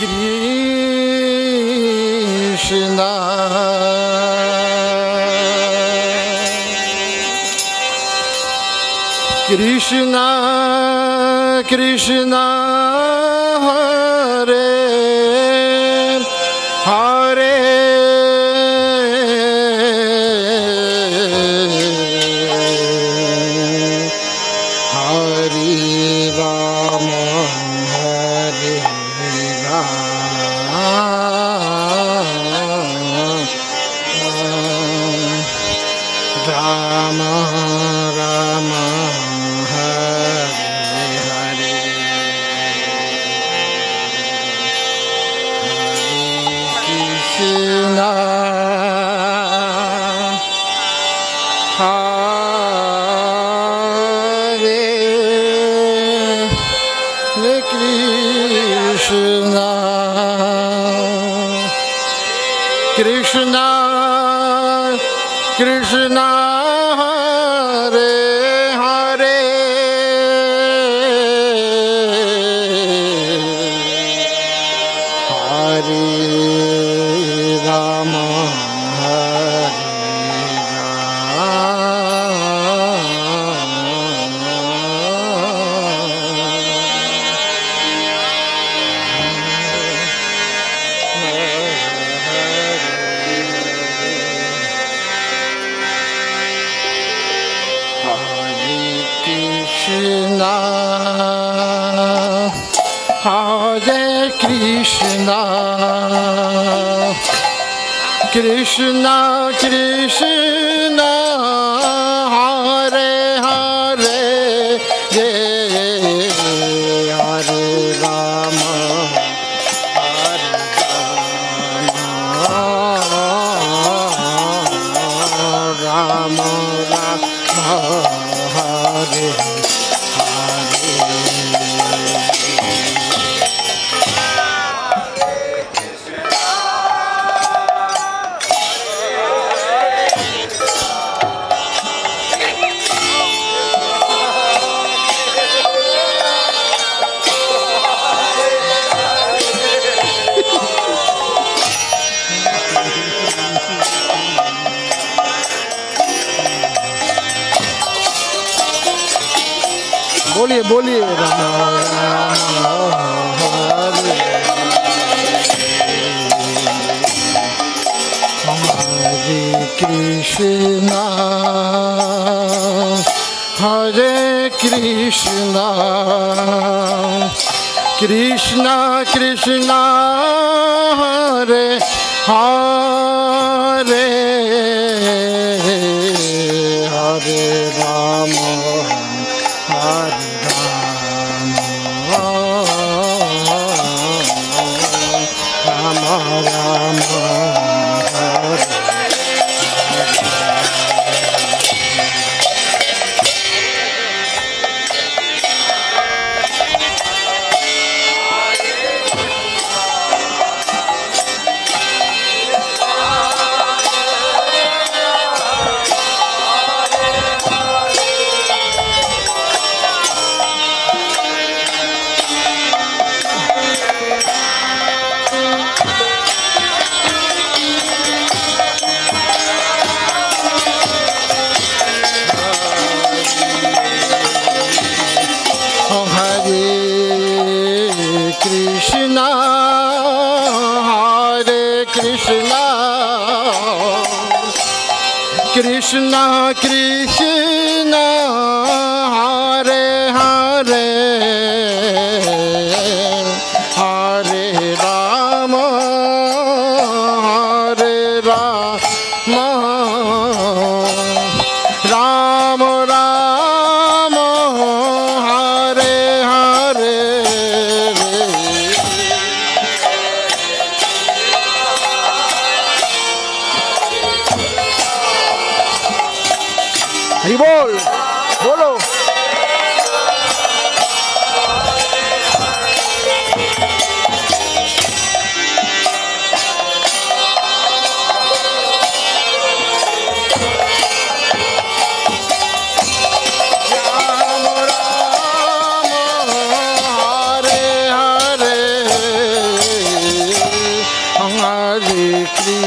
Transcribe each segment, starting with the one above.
Krishna Krishna Krishna Hare Hare Hare Rama Hare Rama Rama Rama Krishna Hare Krishna Krishna Krishna Hare Hare Hare Rama Hare Krishna Hare Krishna Krishna Krishna Hare Hare Hare Rama Hare Rama Rama Hare बोलिए बोलिए राम हरे हरे कृष्णा हरे Krishna Krishna Krishna Hare Hare Hare Ram Hare Rama Rama Hare Krishna Hare Krishna Krishna Krishna Hare Hare Hare Rama Hare Rama Rama Rama Hare Hare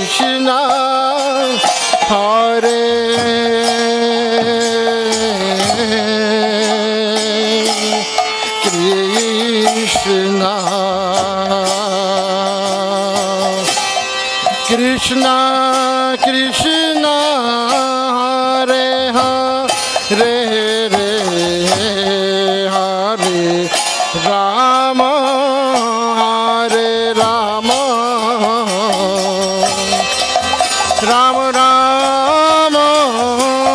Krishna, Hare Krishna, Krishna Krishna, Hare Hare, Hare Rama, Hare Rama, Rama Rama,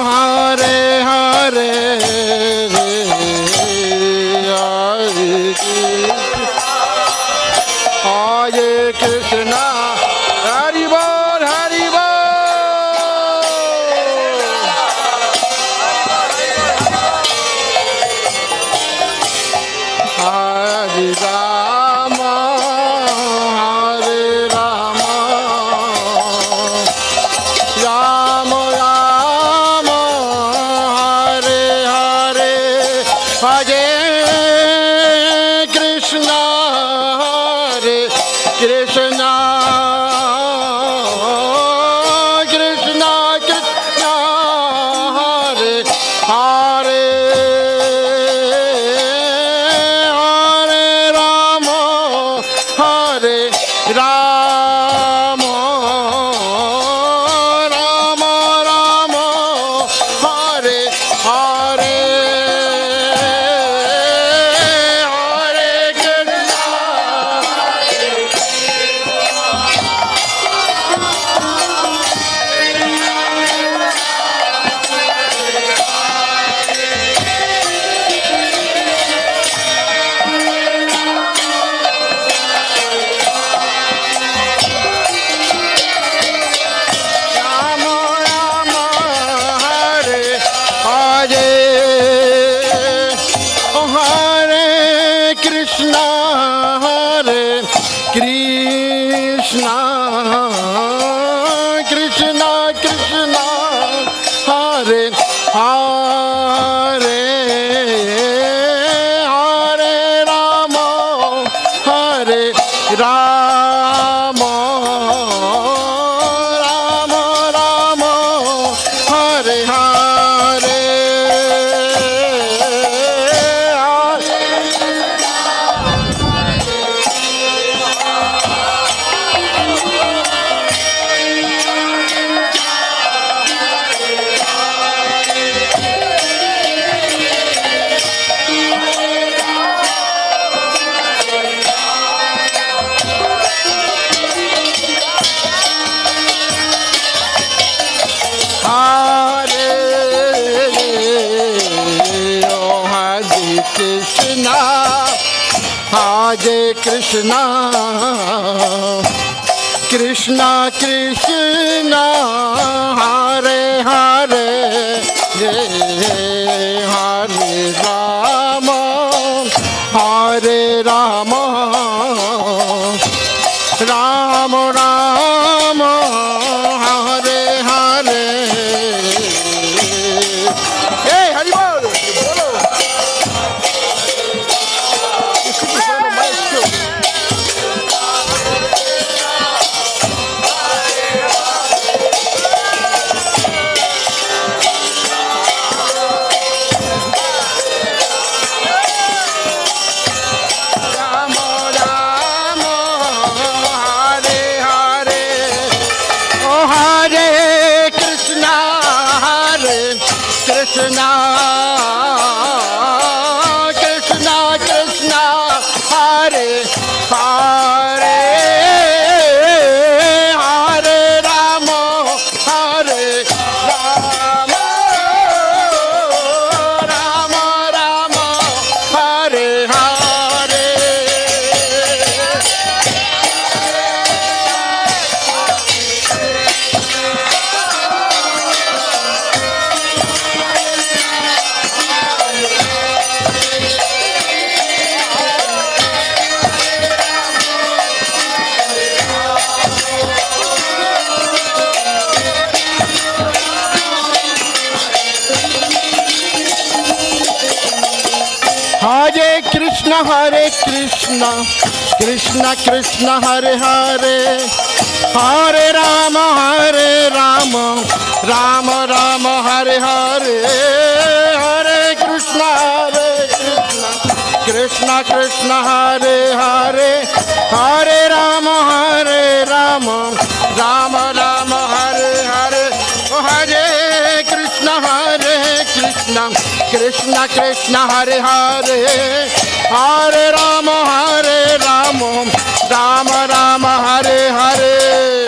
Hare Hare, Hare Krishna, Hari Bol, Hari Bol, Hare Rama, Hare Rama, Rama Rama, Hare Hare, Hare Krishna, Hare Krishna, Krishna Krishna, Hare Hare, Hare Rama, Hare Rama, Rama Rama, Hare Hare, Hare Krishna, Rama Rama, Hare Hare, Hare Krishna, Hare Krishna, Krishna Krishna, Hare Hare, Hare Rama, Hare Rama, Rama Rama, Hare Hare, Hare Krishna, Krishna Krishna, Hare Hare, Hare Rama, Hare Rama, Rama Rama, Hare Hare. Hey, Hari Bol, bolo. Krishna, Krishna Krishna, Hare Hare, Hare Rama, Hare Rama, Rama Rama, Hare Hare. Hare Krishna, Krishna Krishna, Hare Hare, Hare Rama, Rama Rama, Hare Hare, Hare Krishna, Krishna Krishna, Hare Hare, Hare Rama, Rama Rama, Hare Hare, oh Hare Krishna, Krishna Krishna, Hare Hare, Hare Rama, Rama Rama, Hare Hare.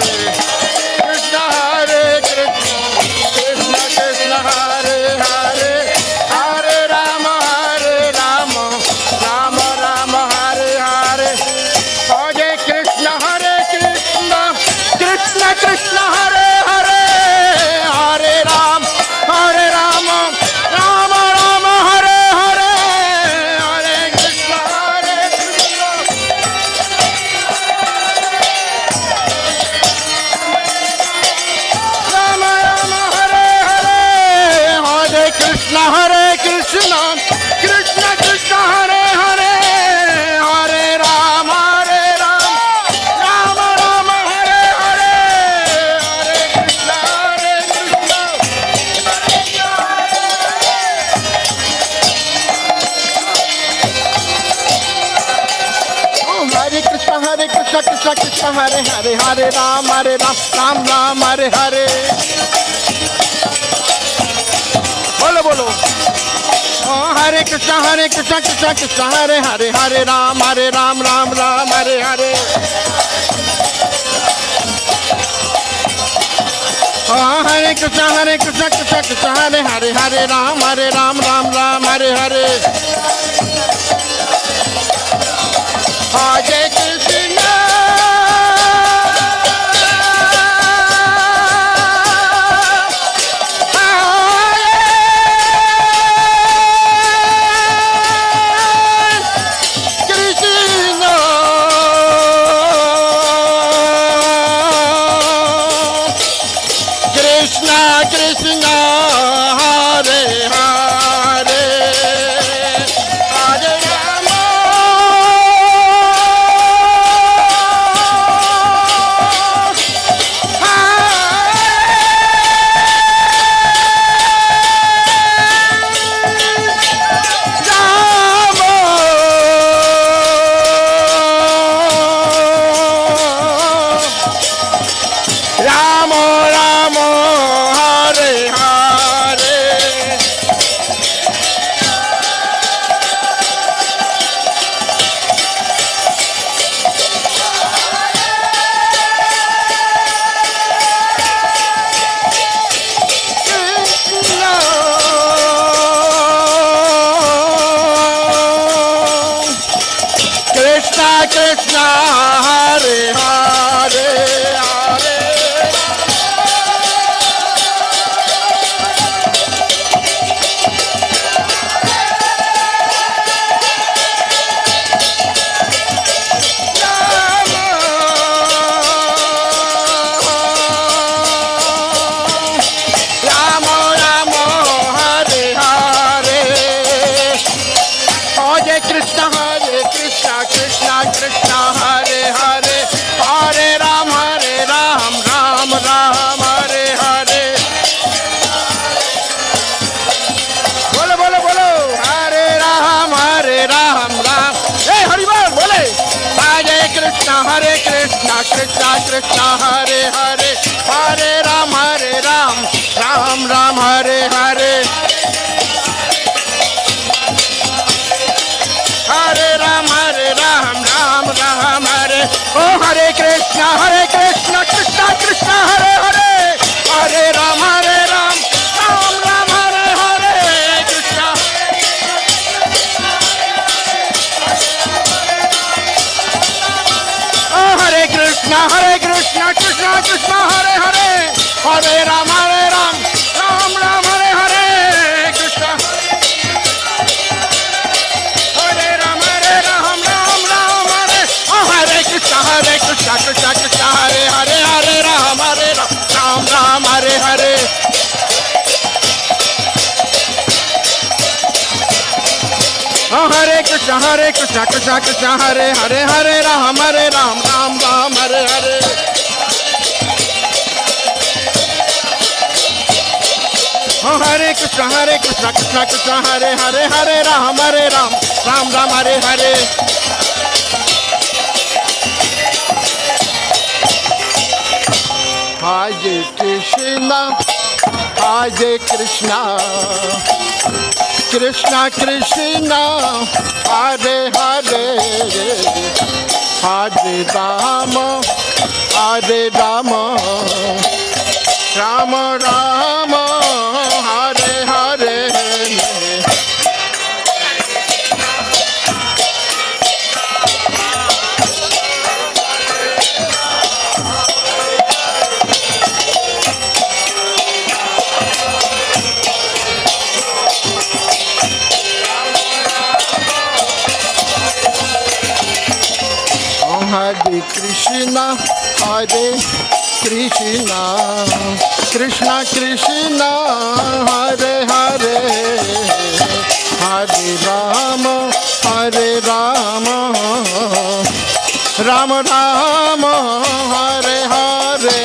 Krishna Hare Krishna, Krishna Krishna, Hare Hare, Hare Rama, Rama Rama, Hare Hare, Hare Krishna, Krishna Krishna, Hare Hare, Hare Rama, Rama Rama, Hare Hare, Hare Krishna, Rama Rama, Hare Hare, Hare Krishna, Krishna Krishna, Hare Hare, Hare Rama, Rama Rama, Hare Hare, Hare Krishna, Oh, Hare Krishna, Krishna Krishna, Hare Hare, Hare Ram, Ram Ram, Hare Hare. Bolo bolo. Oh, Hare Krishna, Krishna Krishna, Hare Hare, Hare Ram, Ram Ram, Hare Hare. Oh, Hare Krishna, Krishna Krishna, Hare Hare, Hare Ram, Ram Hare Hare. Hare Krishna. Krishna, Hare Hare, Hare Rama, Rama, Rama, Hare Hare. Krishna, Krishna, Hare Hare, Hare. Krishna, Krishna Krishna, Hare Hare, Hare Ram, Ram Ram, Hare Hare. Bolo bolo bolo, Hare Ram, Ram. Hey, Hari Bol, bole. Hare Krishna, Krishna Krishna, Hare Hare, Hare Ram, Ram Ram, Hare Hare. Hare Ram, Ram Hare. Oh, Hare Krishna, Krishna Krishna, Hare Hare, Hare Ram, Ram Hare Hare. Krishna. Oh, Hare Krishna, Krishna Krishna, Hare Hare, Hare Ram, Ram Hare Hare. Krishna. Hare Krishna, Krishna Hare Hare, Hare Ram, Ram Hare Hare. Oh, Hare Krishna, Krishna Hare Hare, Hare Ram, Ram Hare Hare. Hare Krishna, Krishna Krishna, Hare Hare, Hare Ram, Ram Ram, Hare Hare. Hare Krishna, Hare Krishna, Krishna Krishna, Hare Hare, Hare Rama, Hare Rama, Rama Rama, Hare Hare. Hare Krishna, Hare Krishna, Krishna Krishna, Hare Hare, Hare Rama, Hare Rama, Rama Rama, Hare Hare.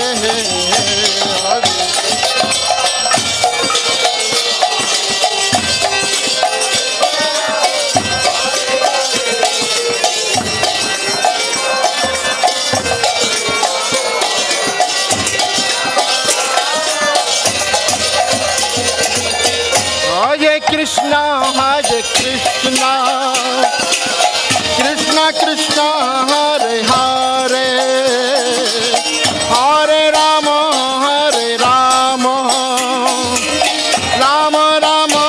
Krishna, Hare Krishna, Krishna Krishna, Hare Hare, Hare Rama, Hare Rama, Rama Rama,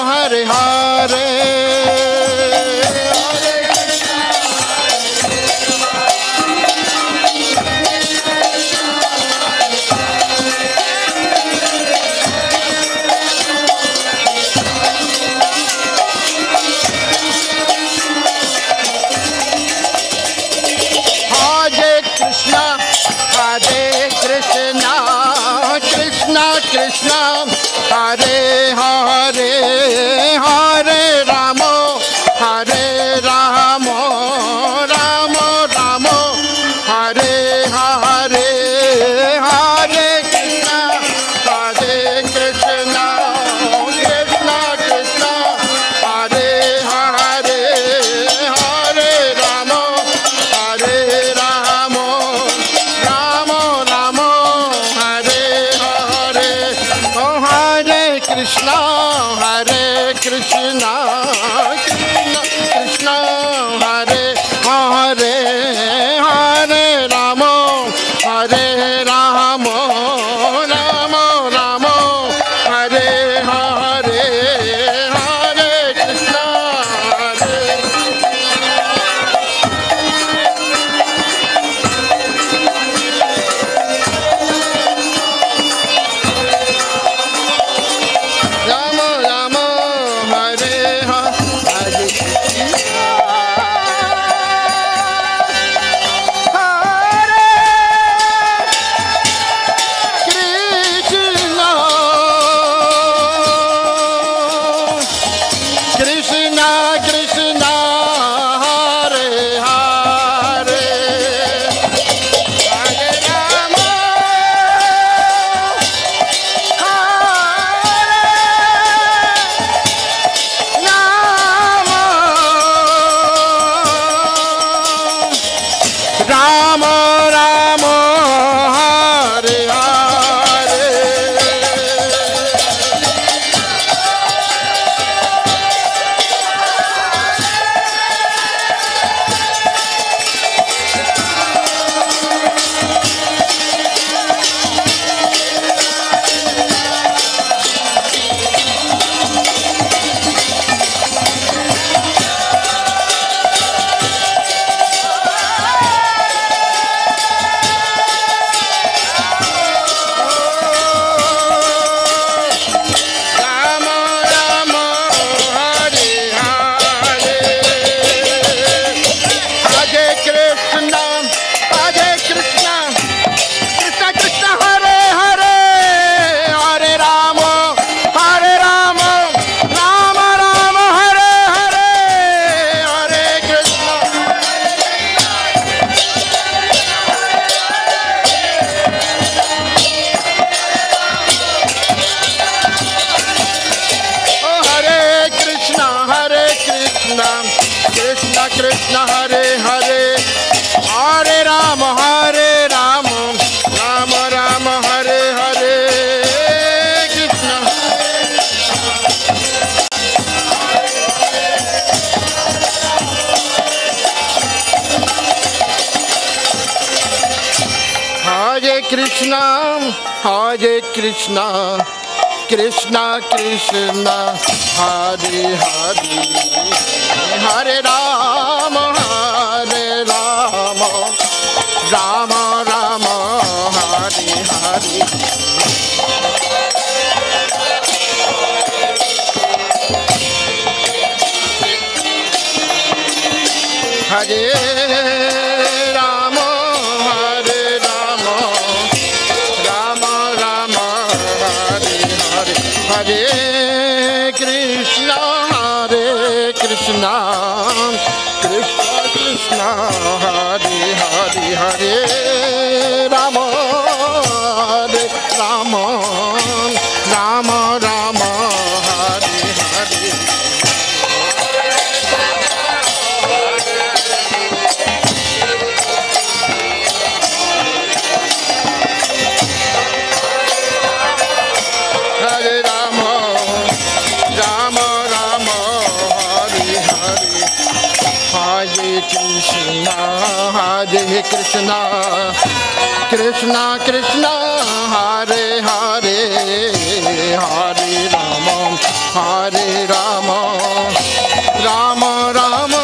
Hare Hare. Krishna, Hare Hare, Hare Rama, Hare Rama, Rama Rama, Hare Hare, Hare Krishna, Hare Krishna, Krishna Krishna, Hare Hare, Hare Rama, Hare Rama, Rama Rama, Hare Krishna, Hare Krishna, Krishna Hare Hare, Hare Rama Rama Rama Hare Hare, Krishna Hare Krishna, Hare Krishna, Krishna Krishna, Hare Hare, Hare Rama, Rama Rama, Hare Hare. Hare Rama, Hare Rama, Rama Rama, Hare Hare. Hare Krishna, Hare Krishna, Krishna Krishna, Hare Hare, Hare Rama, Hare Rama, Rama Rama, Hare Hare. Hare Rama, Rama Rama, Hare Hare. Hare Krishna, Hare Krishna, Krishna Krishna, Hare Hare, Hare Rama, Hare Rama, Rama Rama,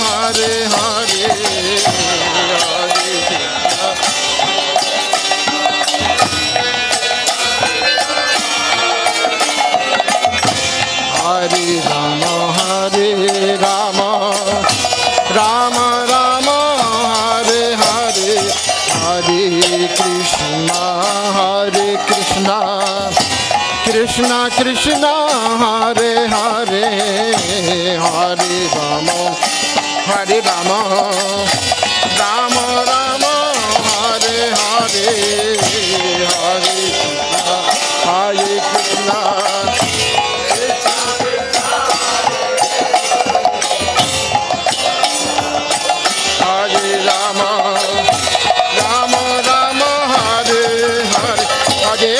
Hare Hare, Hare Krishna. Hare Rama, Hare Rama, Rama Rama, Hare Hare, Hare Krishna, Hare Krishna, Krishna Krishna, Hare Hare, Hare Rama, Hare Rama, Rama Rama, Hare Hare, Hare Krishna, Hare Krishna. Rama, Rama Rama, Hare Hare, Hare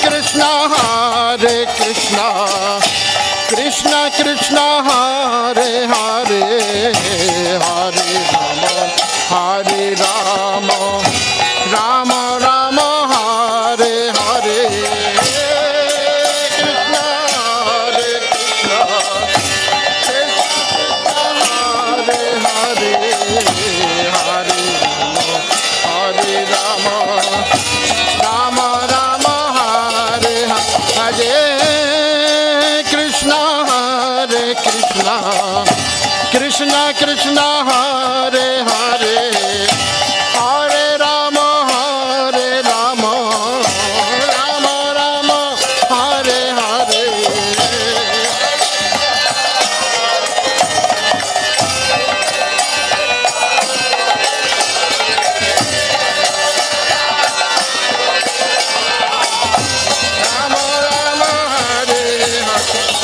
Krishna, Hare Krishna, Krishna Krishna, Hare Hare, Hare Rama, Hare Rama, Rama Rama, Hare Hare, Krishna, Hare Krishna, Hare Hare, Hare Rama, Rama Rama, Hare Hare, Krishna, Hare Krishna, Krishna Krishna, Hare Hare, Hare Rama, Hare Rama, Rama Rama, Hare Hare. Hare Krishna, Hare Krishna, Krishna Krishna, Hare Hare, Hare Rama, Hare Rama, Rama Rama, Hare Hare,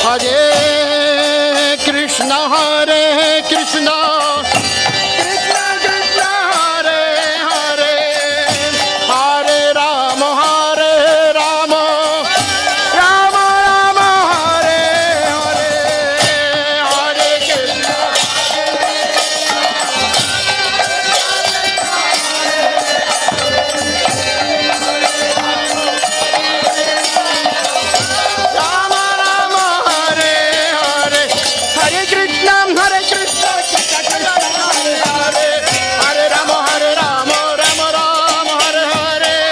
Hare Krishna, Rama Rama, Hare Hare, Hare Krishna, Hare Krishna, Krishna Krishna, Hare Hare, Hare Rama, Hare Rama, Rama Rama, Hare Hare.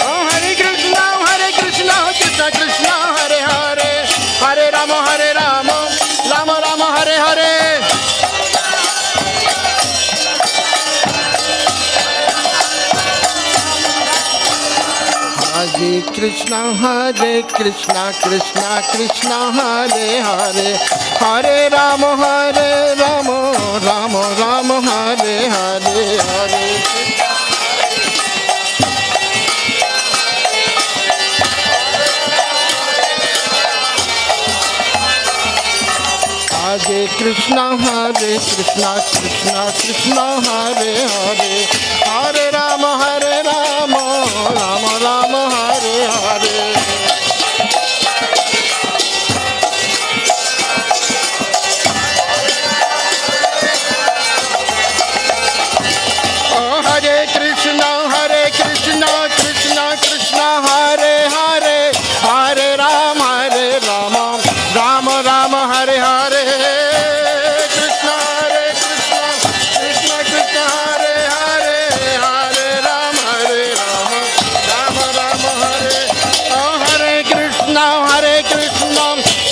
Oh, Hare Krishna, Krishna Krishna, Hare Hare, Hare Rama, Rama Rama, Hare Hare. Hare Krishna, Krishna Krishna, Hare Hare, Hare Rama, Rama Rama, Hare Hare, Hare Hare Krishna Krishna Krishna Hare Hare, Hare Rama Rama Rama Hare Hare. Hare Krishna Krishna Krishna Hare Hare, Hare Rama Rama Rama Hare Hare. Krishna Krishna Krishna Hare Hare, Hare Rama Rama Rama Hare. Oh Hare Krishna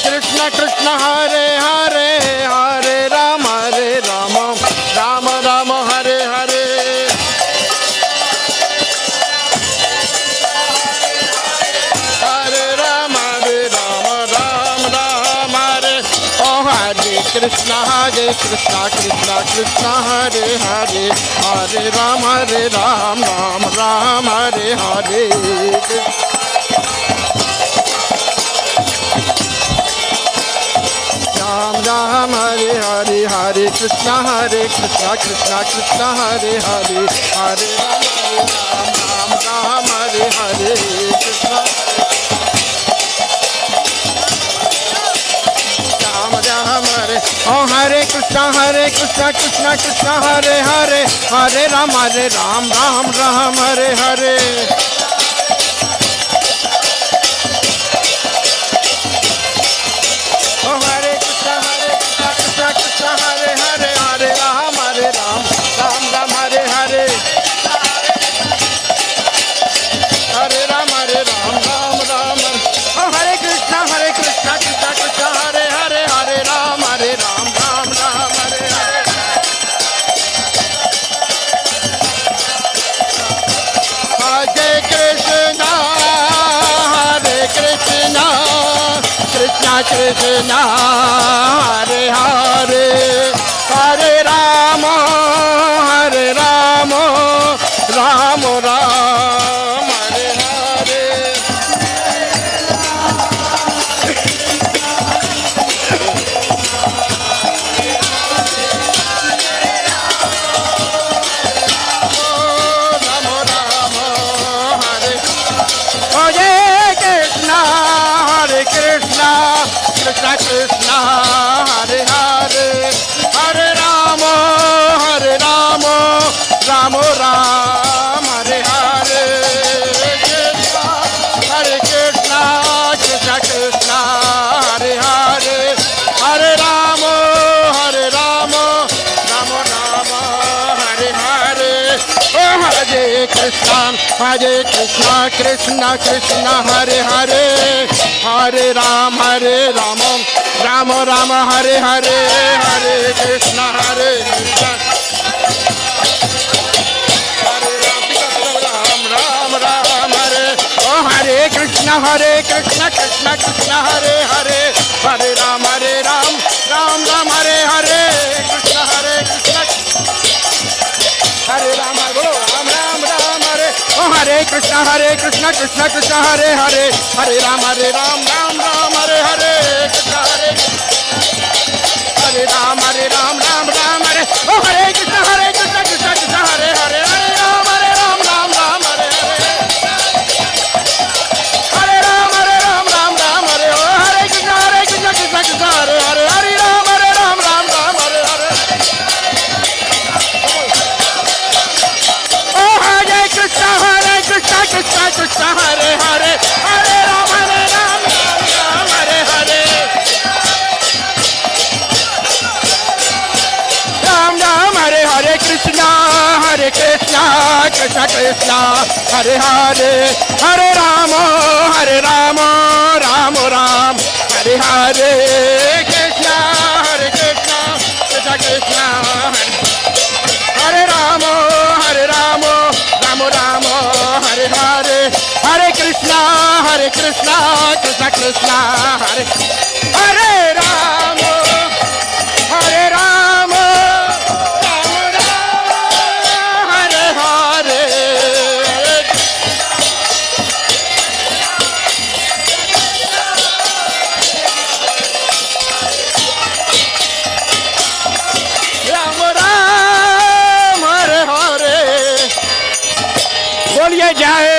Krishna Krishna Hare Hare, Hare Rama Rama Hare Hare. Krishna Krishna Krishna Hare Hare, Hare Ram Ram Hare Hare. Ram Hare Hare, Hare Krishna Krishna Krishna Hare Hare, Hare Ram Hare Hare. Krishna Oh Hare Krishna Krishna Hare Hare, Hare Ram Ram Hare Hare. Oh Hare Krishna Krishna Hare Hare, Hare Ram Ram Hare Hare. Hare Ram Ram. Oh Hare Krishna Krishna Hare Hare, Hare Ram Ram Hare Hare. Hare Krishna Krishna Krishna Hare Hare, Hare Rama Rama Hare Hare. Krishna Krishna Hare Hare, Hare Rama Rama Hare Hare. Hare Krishna Krishna Hare Hare, Hare Rama Rama Hare Hare. Oh Hare Krishna Krishna Hare Hare, Hare Ram Rama Hare Hare. Hare Krishna Hare Ram Hare. Oh Hare Krishna Krishna Hare Hare, Hare Ram Ram Hare Hare. Krishna Krishna Hare Ram Hare. Oh Hare Krishna Krishna Hare Hare, Hare Ram Ram Hare Hare. Krishna Hare Ram Hare. Oh Hare Krishna Krishna Hare Hare, Hare Ram Ram Hare Hare. Hare Ram Hare. Oh Hare Krishna Hare Hare, Hare Ram Hare Hare. Oh Hare Krishna Hare Hare, Hare Ram Hare Hare. Ram Hare Hare. Krishna Krishna Hare Hare, Hare Rama Rama Hare Hare. Krishna Krishna Hare Rama Rama Hare Hare. Hare Krishna Krishna Hare Hare Rama Hare Rama Hare Hare. जय